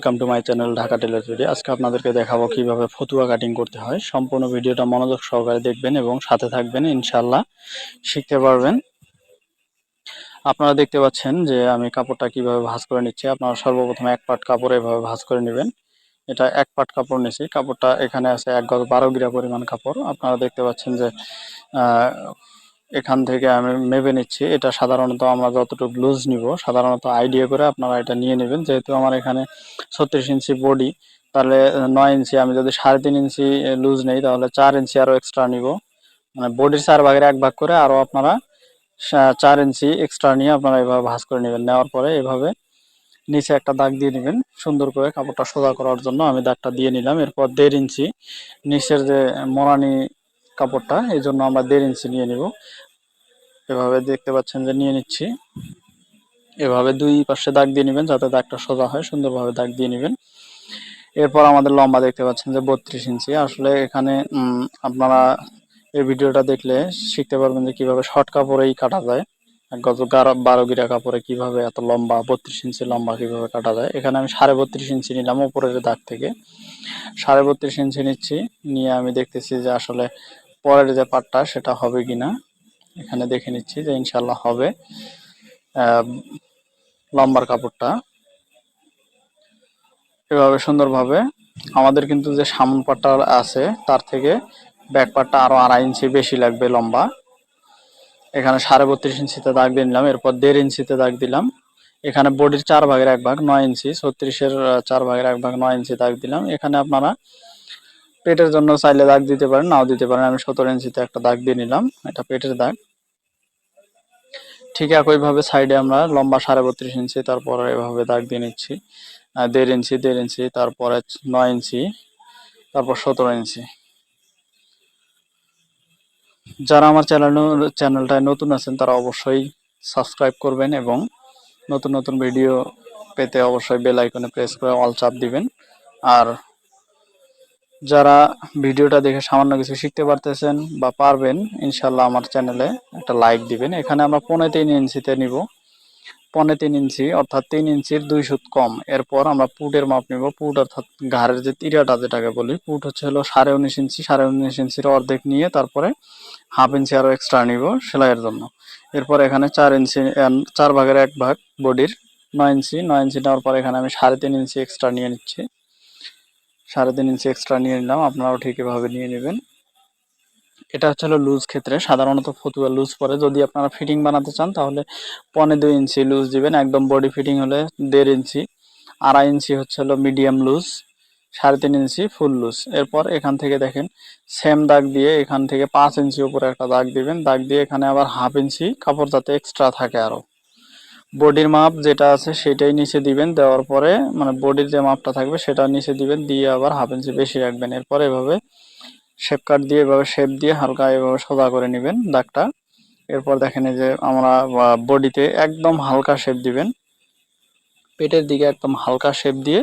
Welcome to my channel Dhaka tailor video. আজকে আপনাদেরকে দেখাবো কিভাবে ফতুয়া কাটিং করতে হয়। সম্পূর্ণ ভিডিওটা মনোযোগ সহকারে দেখবেন এবং সাথে থাকবেন, ইনশাআল্লাহ শিখতে পারবেন। আপনারা দেখতে পাচ্ছেন যে আমি কাপড়টা কিভাবে ভাঁজ করে নিচ্ছি। আপনারা সর্বপ্রথম এক পাট কাপড় এভাবে ভাঁজ করে নেবেন। এটা এক পাট কাপড় নিছি, কাপড়টা এখানে আছে ১ গজ ১২ গিরা পরিমাণ কাপড়। আপনারা দেখতে পাচ্ছেন যে এখান থেকে আমি মেপে নিচ্ছি। এটা সাধারণত আমরা যতটুকু লুজ নিব, সাধারণত আইডিয়া করে আপনারা এটা নিয়ে নেবেন। যেহেতু আমার এখানে ৩৬ ইঞ্চি বডি, তাহলে ৯ ইঞ্চি, আমি যদি ৩.৫ ইঞ্চি লুজ নেই তাহলে ৪ ইঞ্চি আরও এক্সট্রা নিব। মানে বডির ৪ ভাগের ১ ভাগ করে আরও আপনারা ৪ ইঞ্চি এক্সট্রা নিয়ে আপনারা এভাবে ভাঁজ করে নেবেন। নেওয়ার পরে এভাবে নিচে একটা দাগ দিয়ে নেবেন সুন্দর করে কাপড়টা সোজা করার জন্য। আমি দাগটা দিয়ে নিলাম। এরপর ১.৫ ইঞ্চি নিচের যে মোড়ানি কাপড়টা, এই জন্য আমরা ১.৫ ইঞ্চি নিয়ে নিব। এভাবে দেখতে পাচ্ছেন যে নিয়ে নিচ্ছি। এভাবে দুই পাশে দাগ দিয়ে নেবেন যাতে দাগটা সোজা হয়, সুন্দরভাবে দাগ দিয়ে নেবেন। এরপর আমাদের লম্বা দেখতে পাচ্ছেন যে ৩২ ইঞ্চি। আসলে এখানে আপনারা এই ভিডিওটা দেখলে শিখতে পারবেন যে কিভাবে শর্ট কাপড়েই কাটা যায়। গজ ১২ গিরা কাপড়ে কিভাবে এত লম্বা ৩২ ইঞ্চি লম্বা কিভাবে কাটা যায়। এখানে আমি ৩.৫ ইঞ্চি নিলাম উপরের দাগ থেকে, ৩.৫ ইঞ্চি নিচ্ছি। নিয়ে আমি দেখতেছি যে আসলে পরের যে পাটটা সেটা হবে কিনা। এখানে দেখে নিচ্ছি যে ইনশাল্লাহ হবে। লম্বার কাপড়টা এভাবে সুন্দরভাবে, আমাদের কিন্তু যে সামন পাটটা আছে তার থেকে ব্যাক পাটটা আরো ২.৫ ইঞ্চি বেশি লাগবে লম্বা। এখানে ৩.৫ ইঞ্চিতে দাগ দিয়ে নিলাম। এরপর ১.৫ ইঞ্চিতে দাগ দিলাম। এখানে বডির ৪ ভাগের ১ ভাগ ৯ ইঞ্চি, ৩৬-এর ৪ ভাগের ১ ভাগ ৯ ইঞ্চি দাগ দিলাম। এখানে আপনারা পেটের জন্য চাইলে দাগ দিতে পারেন, নাও দিতে পারেন। আমি ১৭ ইঞ্চিতে একটা দাগ দিয়ে নিলাম, এটা পেটের দাগ। ঠিক একইভাবে সাইডে আমরা লম্বা ৩.৫ ইঞ্চি, তারপরে এভাবে দাগ দিয়ে নিচ্ছি। ১.৫ ইঞ্চি, ১.৫ ইঞ্চি, তারপরে ৯ ইঞ্চি, তারপর ১৭ ইঞ্চি। যারা আমার চ্যানেলটায় নতুন আছেন তারা অবশ্যই সাবস্ক্রাইব করবেন এবং নতুন নতুন ভিডিও পেতে অবশ্যই বেল আইকনে প্রেস করে অল চাপ দিবেন। আর যারা ভিডিওটা দেখে সামান্য কিছু শিখতে পারতেছেন বা পারবেন, ইনশাল্লাহ আমার চ্যানেলে একটা লাইক দিবেন। এখানে আমরা ৩.৫ ইঞ্চিতে নিব, ৩.৫ ইঞ্চি অর্থাৎ ৩ ইঞ্চির ২ সুত কম। এরপর আমরা পুটের মাপ নিব। পুট অর্থাৎ ঘাড়ের যে তিরাটা যেটাকে বলি, পুট হচ্ছে হলো ১৯.৫ ইঞ্চি। ১৯.৫ ইঞ্চির অর্ধেক নিয়ে তারপরে ১/২ ইঞ্চি আরও এক্সট্রা নিব সেলাইয়ের জন্য। এরপর এখানে ৪ ইঞ্চি, ৪ ভাগের ১ ভাগ বডির ৯ ইঞ্চি। ৯ ইঞ্চি নেওয়ার পর এখানে আমি ৩.৫ ইঞ্চি এক্সট্রা নিয়ে নিচ্ছি। ৩.৫ ইঞ্চি এক্সট্রা নিয়ে নিলাম, আপনারাও ঠিক এভাবে নিয়ে নেবেন। এটা হচ্ছে হলো লুজ ক্ষেত্রে, সাধারণত ফতুয়া লুজ পরে। যদি আপনারা ফিটিং বানাতে চান তাহলে ২.৫ ইঞ্চি লুজ দিবেন। একদম বডি ফিটিং হলে ১.৫ ইঞ্চি, ২.৫ ইঞ্চি হচ্ছে হলো মিডিয়াম লুজ, ৩.৫ ইঞ্চি ফুল লুজ। এরপর এখান থেকে দেখেন সেম দাগ দিয়ে এখান থেকে ৫ ইঞ্চি উপরে একটা দাগ দিবেন। দাগ দিয়ে এখানে আবার ১/২ ইঞ্চি কাপড় যাতে এক্সট্রা থাকে আরও। বডির মাপ যেটা আছে সেটাই নিচে দিবেন। দেওয়ার পরে মানে বডির যে মাপটা থাকবে সেটা নিচে দিবেন, দিয়ে আবার ১/২ ইঞ্চি বেশি রাখবেন। এরপর এভাবে শেপ কাট দিয়ে এভাবে শেপ দিয়ে হালকা এভাবে সোজা করে নেবেন দাগটা। এরপর দেখেন এই যে আমরা বডিতে একদম হালকা শেপ দিবেন, পেটের দিকে একদম হালকা শেপ দিয়ে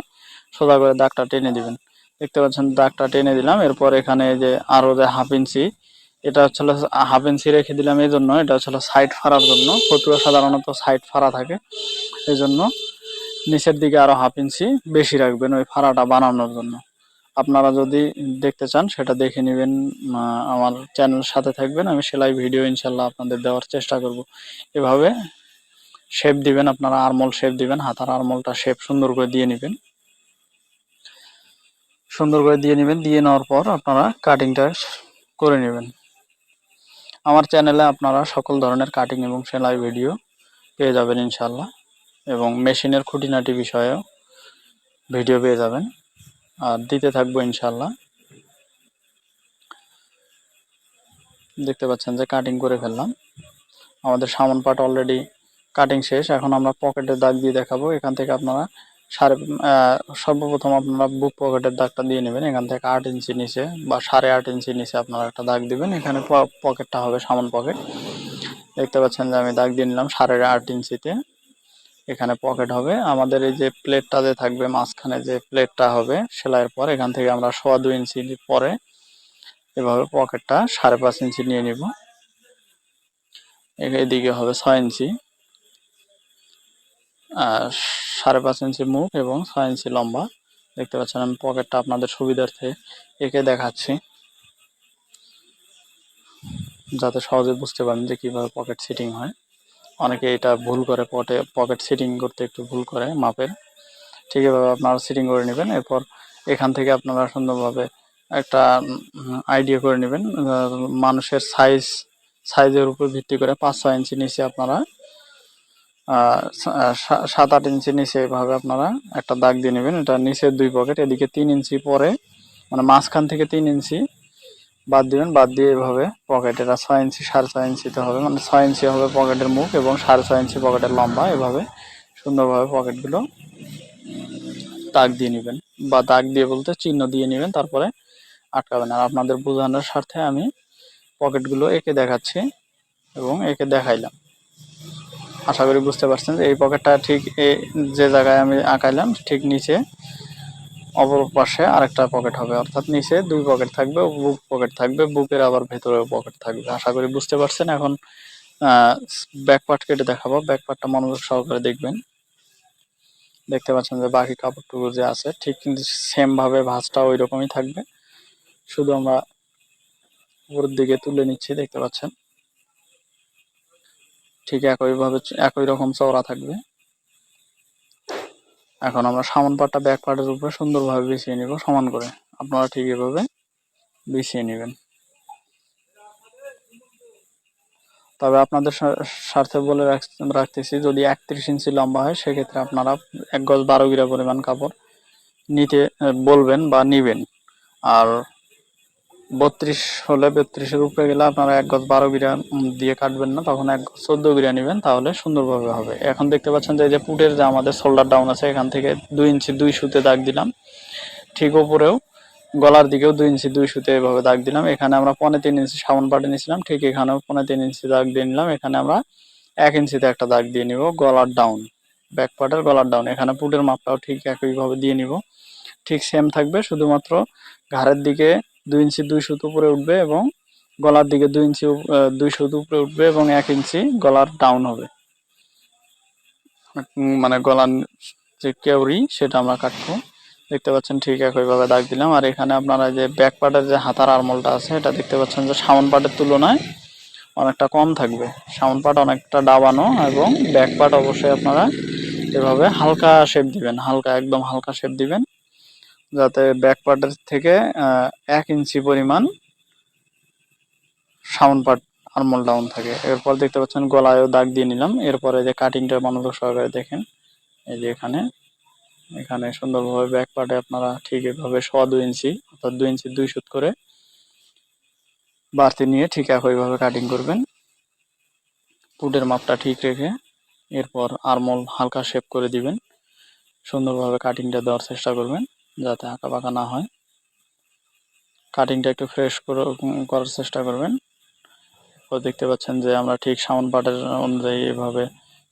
সোজা করে দাগটা টেনে দিবেন। দেখতে পাচ্ছেন দাগটা টেনে দিলাম। এরপর এখানে যে আরও যে ১/২ ইঞ্চি, এটা হচ্ছে ১/২ ইঞ্চি রেখে দিলাম এই জন্য, এটা হচ্ছে সাইড ফাড়ার জন্য। ফতুয়া সাধারণত সাইড ফাড়া থাকে, এই জন্য নিচের দিকে আরও ১/২ ইঞ্চি বেশি রাখবেন ওই ফাড়াটা বানানোর জন্য। আপনারা যদি দেখতে চান সেটা দেখে নেবেন, আমার চ্যানেলের সাথে থাকবেন। আমি সেলাই ভিডিও ইনশাল্লাহ আপনাদের দেওয়ার চেষ্টা করব। এভাবে শেপ দিবেন, আপনারা আরমোল শেপ দিবেন, হাতার আরমোলটা শেপ সুন্দর করে দিয়ে নেবেন। সুন্দর করে দিয়ে নেবেন, দিয়ে নেওয়ার পর আপনারা কাটিংটা করে নেবেন। আমার চ্যানেলে আপনারা সকল ধরনের কাটিং এবং সেলাই ভিডিও পেয়ে যাবেন ইনশাল্লাহ, এবং মেশিনের খুঁটিনাটি বিষয়েও ভিডিও পেয়ে যাবেন, আর দিতে থাকবো ইনশাল্লাহ। দেখতে পাচ্ছেন যে কাটিং করে ফেললাম। আমাদের সামন পার্ট অলরেডি কাটিং শেষ। এখন আমরা পকেটের দাগ দিয়ে দেখাবো। এখান থেকে আপনারা সর্বপ্রথম আপনারা বুক পকেটের দাগটা দিয়ে নেবেন। এখান থেকে ৮ ইঞ্চি নিচে বা ৮.৫ ইঞ্চি নিচে আপনারা একটা দাগ দিবেন। এখানে পকেটটা হবে সামন পকেট। দেখতে পাচ্ছেন যে আমি দাগ দিয়ে নিলাম ৮.৫ ইঞ্চিতে। এখানে পকেট হবে। আমাদের এই যে প্লেটটা যে থাকবে মাঝখানে, যে প্লেটটা হবে সেলাইয়ের পর, এখান থেকে আমরা ২.৫ ইঞ্চি পরে এভাবে পকেটটা ৫.৫ ইঞ্চি নিয়ে নিব। এদিকে হবে ৬ ইঞ্চি। 5.5 ইঞ্চি মুখ এবং 6 ইঞ্চি লম্বা। দেখতে পাচ্ছেন আমি পকেটটা আপনাদের সুবিধার্থে এঁকে দেখাচ্ছি, যাতে সহজে বুঝতে পারেন যে কীভাবে পকেট সিটিং হয়। অনেকে এটা ভুল করে, পকেট সিটিং করতে একটু ভুল করে মাপের। ঠিক এভাবে আপনারা সিটিং করে নেবেন। এরপর এখান থেকে আপনারা সুন্দরভাবে একটা আইডিয়া করে নেবেন মানুষের সাইজের উপর ভিত্তি করে 5-6 ইঞ্চি নিচে আপনারা 7-8 ইঞ্চি নিচে এভাবে আপনারা একটা দাগ দিয়ে নেবেন। এটা নিচের 2 পকেট, এদিকে 3 ইঞ্চি পরে মানে মাঝখান থেকে 3 ইঞ্চি বাদ দিবেন। বাদ দিয়ে এভাবে পকেট এটা 6 ইঞ্চি 6.5 ইঞ্চিতে হবে, মানে 6 ইঞ্চি হবে পকেটের মুখ এবং 6.5 ইঞ্চি পকেটের লম্বা। এভাবে সুন্দরভাবে পকেটগুলো দাগ দিয়ে নেবেন, বা দাগ দিয়ে বলতে চিহ্ন দিয়ে নেবেন, তারপরে আটকাবেন। আর আপনাদের বোঝানোর স্বার্থে আমি পকেটগুলো এঁকে দেখাচ্ছি এবং এঁকে দেখাইলাম। আশা করি বুঝতে পারছেন যে এই পকেটটা ঠিক যে জায়গায় আমি আঁকাইলাম ঠিক নিচে অপর পাশে আরেকটা পকেট হবে, অর্থাৎ নিচে 2 পকেট থাকবে, বুক পকেট থাকবে, বুকের আবার ভেতরেও পকেট থাকবে। আশা করি বুঝতে পারছেন। এখন ব্যাক পার্ট কেটে দেখাবো, ব্যাক পার্টটা মনোযোগ সহকারে দেখবেন। দেখতে পাচ্ছেন যে বাকি কাপড়টুকু যে আছে ঠিক কিন্তু সেম ভাবে ভাঁজটা ওই রকমই থাকবে, শুধু আমরা উপরের দিকে তুলে নিচ্ছি। দেখতে পাচ্ছেন ঠিক একইভাবে একই রকম চওড়া থাকবে। এখন আমরা সামন পাটটা ব্যাক পার্টের উপরে সুন্দরভাবে বিছিয়ে নিব সমান করে। আপনারা ঠিক এভাবে বিছিয়ে নেবেন। তবে আপনাদের স্বার্থে বলে রাখতেছি, যদি 31 ইঞ্চি লম্বা হয় সেক্ষেত্রে আপনারা 1 গজ 12 গিরা পরিমাণ কাপড় নিতে বলবেন বা নিবেন। আর 32 হলে 32-এর উপরে গেলে আপনারা 1 গজ 12 গিরা দিয়ে কাটবেন না, তখন 1 গজ 14 গিরা নেবেন, তাহলে সুন্দরভাবে হবে। এখন দেখতে পাচ্ছেন যে এই যে পুটের যে আমাদের শোল্ডার ডাউন আছে, এখান থেকে 2 ইঞ্চি 2 সুতে দাগ দিলাম। ঠিক উপরেও গলার দিকেও 2 ইঞ্চি 2 সুতে এভাবে দাগ দিলাম। এখানে আমরা 3.5 ইঞ্চি সামন পাটে নিয়েছিলাম, ঠিক এখানেও 3.5 ইঞ্চি দাগ দিয়ে নিলাম। এখানে আমরা 1 ইঞ্চিতে একটা দাগ দিয়ে নিব গলার ডাউন, ব্যাক পার্টের গলার ডাউন। এখানে পুটের মাপটাও ঠিক একইভাবে দিয়ে নিব, ঠিক সেম থাকবে, শুধুমাত্র ঘাড়ের দিকে 2 ইঞ্চি 2 সুতো উপরে উঠবে এবং গলার দিকে 2 ইঞ্চি 2 সুতো উপরে উঠবে এবং 1 ইঞ্চি গলার ডাউন হবে, মানে গলার যে কেউরি সেটা আমরা কাটবো। দেখতে পাচ্ছেন ঠিক একইভাবে দাগ দিলাম। আর এখানে আপনারা যে ব্যাক পার্টের যে হাতার আরমোলটা আছে, এটা দেখতে পাচ্ছেন যে সামন পার্টের তুলনায় অনেকটা কম থাকবে। সামন পার্ট অনেকটা দাবানো এবং ব্যাক পার্ট অবশ্যই আপনারা এভাবে হালকা শেপ দিবেন, হালকা একদম হালকা শেপ দিবেন, যাতে ব্যাক পার্টের থেকে 1 ইঞ্চি পরিমাণ সামন পার্ট আরমোল ডাউন থাকে। এরপর দেখতে পাচ্ছেন গলায়ও দাগ দিয়ে নিলাম। এরপরে যে কাটিংটা মনোযোগ সহকারে দেখেন, এই যে এখানে সুন্দরভাবে ব্যাক পার্টে আপনারা ঠিক এভাবে 2.25 ইঞ্চি অর্থাৎ 2 ইঞ্চি 2 সুত করে বাড়তি নিয়ে ঠিক একইভাবে কাটিং করবেন, পুটের মাপটা ঠিক রেখে। এরপর আরমোল হালকা শেপ করে দিবেন, সুন্দরভাবে কাটিংটা দেওয়ার চেষ্টা করবেন যাতে আঁকা বাঁকা না হয়। কাটিংটা একটু ফ্রেশ করার চেষ্টা করবেন। দেখতে পাচ্ছেন যে আমরা ঠিক সামন পার্টের অনুযায়ী এভাবে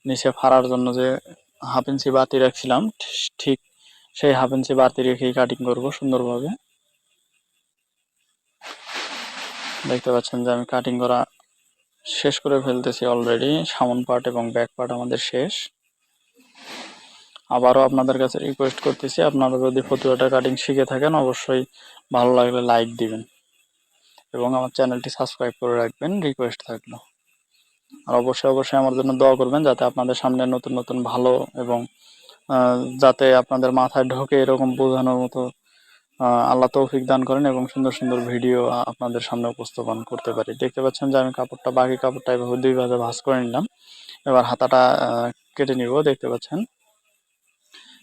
নিচে ফাড়ার জন্য যে 1/2 ইঞ্চি বাড়তি রাখছিলাম, ঠিক সেই 1/2 ইঞ্চি বাড়তি রেখেই কাটিং করব সুন্দরভাবে। দেখতে পাচ্ছেন যে আমি কাটিং করা শেষ করে ফেলতেছি অলরেডি। সামন পার্ট এবং ব্যাক পার্ট আমাদের শেষ। আবারও আপনাদের কাছে রিকোয়েস্ট করতেছি, আপনারা যদি ফতুয়াটা কাটিং শিখে থাকেন অবশ্যই ভালো লাগলে লাইক দিবেন এবং আমার চ্যানেলটি সাবস্ক্রাইব করে রাখবেন, রিকোয়েস্ট থাকলো। আর অবশ্যই আমার জন্য দোয়া করবেন, যাতে আপনাদের সামনে নতুন নতুন ভালো এবং যাতে আপনাদের মাথায় ঢোকে এরকম বোঝানোর মতো আল্লাহ তৌফিক দান করেন এবং সুন্দর সুন্দর ভিডিও আপনাদের সামনে উপস্থাপন করতে পারি। দেখতে পাচ্ছেন যে আমি বাকি কাপড়টা এভাবে 2 ভাঁজে ভাঁজ করে নিলাম। এবার হাতাটা কেটে নিব। দেখতে পাচ্ছেন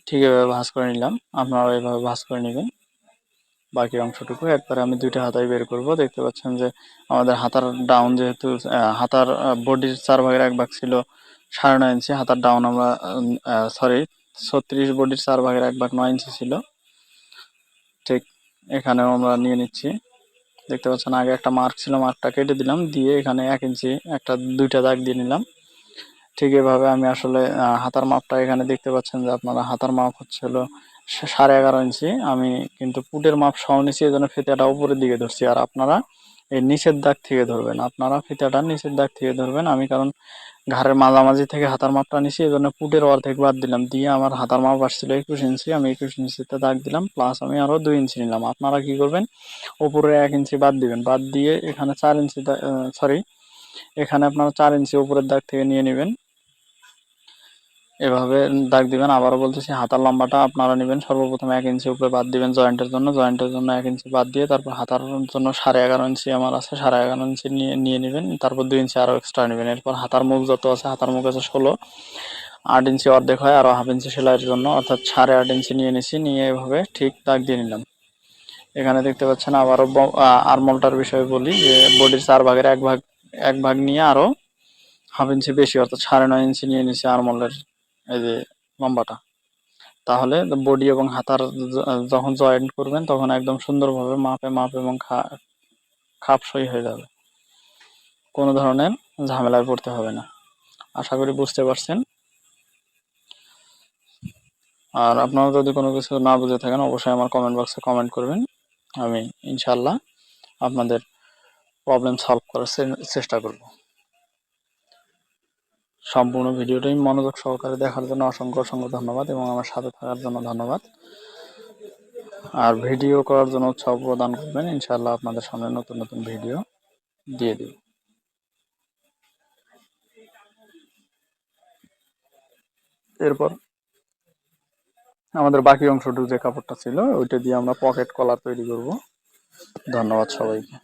ঠিক এভাবে ভাঁজ করে নিলাম, আপনারা এভাবে ভাঁজ করে নেবেন। বাকি অংশটুকু একবারে আমি 2টা হাতায় বের করব। দেখতে পাচ্ছেন যে আমাদের হাতার ডাউন যেহেতু হাতার বডির 4 ভাগের 1 ভাগ ছিল 9.5 ইঞ্চি, হাতার ডাউন আমরা 36 বডির 4 ভাগের 1 ভাগ 9 ইঞ্চি ছিল। ঠিক এখানেও আমরা নিয়ে নিচ্ছি। দেখতে পাচ্ছেন আগে একটা মার্ক ছিল, মার্কটা কেটে দিলাম, দিয়ে এখানে 1 ইঞ্চি 2টা দাগ দিয়ে নিলাম। ঠিক এভাবে আমি আসলে হাতার মাপটা এখানে দেখতে পাচ্ছেন যে আপনারা হাতার মাপ হচ্ছিল 11.5 ইঞ্চি। আমি কিন্তু পুটের মাপ সহ নিচ্ছি, এই জন্য ফিতাটা উপরের দিকে ধরছি। আর আপনারা এই নিচের দাগ থেকে ধরবেন, আপনারা ফিতাটা নিচের দাগ থেকে ধরবেন। আমি কারণ ঘাড়ের মাঝামাঝি থেকে হাতার মাপটা নিছি, এই জন্য পুটের অর্ধেক বাদ দিলাম, দিয়ে আমার হাতার মাপ আসছিল 21 ইঞ্চি, আমি 21 ইঞ্চিতে দাগ দিলাম, প্লাস আমি আরো 2 ইঞ্চি নিলাম। আপনারা কি করবেন, উপরে 1 ইঞ্চি বাদ দিবেন, বাদ দিয়ে এখানে 4 ইঞ্চি, সরি, এখানে আপনারা 4 ইঞ্চি উপরের দাগ থেকে নিয়ে নেবেন, এভাবে দাগ দিবেন। আবারও বলতেছি, হাতার লম্বাটা আপনারা নেবেন সর্বপ্রথম 1 ইঞ্চি উপরে বাদ দিবেন জয়েন্টের জন্য, 1 ইঞ্চি বাদ দিয়ে তারপর হাতার জন্য 11.5 ইঞ্চি আমার আছে, 11.5 ইঞ্চি নিয়ে নেবেন, তারপর 2 ইঞ্চি আরও এক্সট্রা নেবেন। এরপর হাতার মুখ যত আছে, হাতার মুখ আছে 16, 8 ইঞ্চি অর্ধেক হয়, আরও হাফ ইঞ্চি সেলাইয়ের জন্য, অর্থাৎ 8.5 ইঞ্চি নিয়ে নিছি, নিয়ে এভাবে ঠিক দাগ দিয়ে নিলাম। এখানে দেখতে পাচ্ছেন আবারও আরমোলটার বিষয়ে বলি, যে বডির 4 ভাগের এক ভাগ নিয়ে আরও হাফ ইঞ্চি বেশি, অর্থাৎ 9.5 ইঞ্চি নিয়ে নিছি আরমোলের এই যে লম্বাটা। তাহলে বডি এবং হাতার যখন জয়েন্ট করবেন তখন একদম সুন্দরভাবে মাপে মাপ এবং খাপসই হয়ে যাবে, কোনো ধরনের ঝামেলায় পড়তে হবে না। আশা করি বুঝতে পারছেন। আর আপনারা যদি কোনো কিছু না বুঝে থাকেন অবশ্যই আমার কমেন্ট বক্সে কমেন্ট করবেন, আমি ইনশাল্লাহ আপনাদের প্রবলেম সলভ করার চেষ্টা করব। সম্পূর্ণ ভিডিওটাই মনোযোগ সহকারে দেখার জন্য অসংখ্য অসংখ্য ধন্যবাদ, এবং আমার সাথে থাকার জন্য ধন্যবাদ। আর ভিডিও করার জন্য উৎসাহ প্রদান করবেন, ইনশাআল্লাহ আপনাদের সামনে নতুন নতুন ভিডিও দিয়ে দিব। এরপর আমাদের বাকি অংশটুকু যে কাপড়টা ছিল ওইটা দিয়ে আমরা পকেট কলার তৈরি করব। ধন্যবাদ সবাইকে।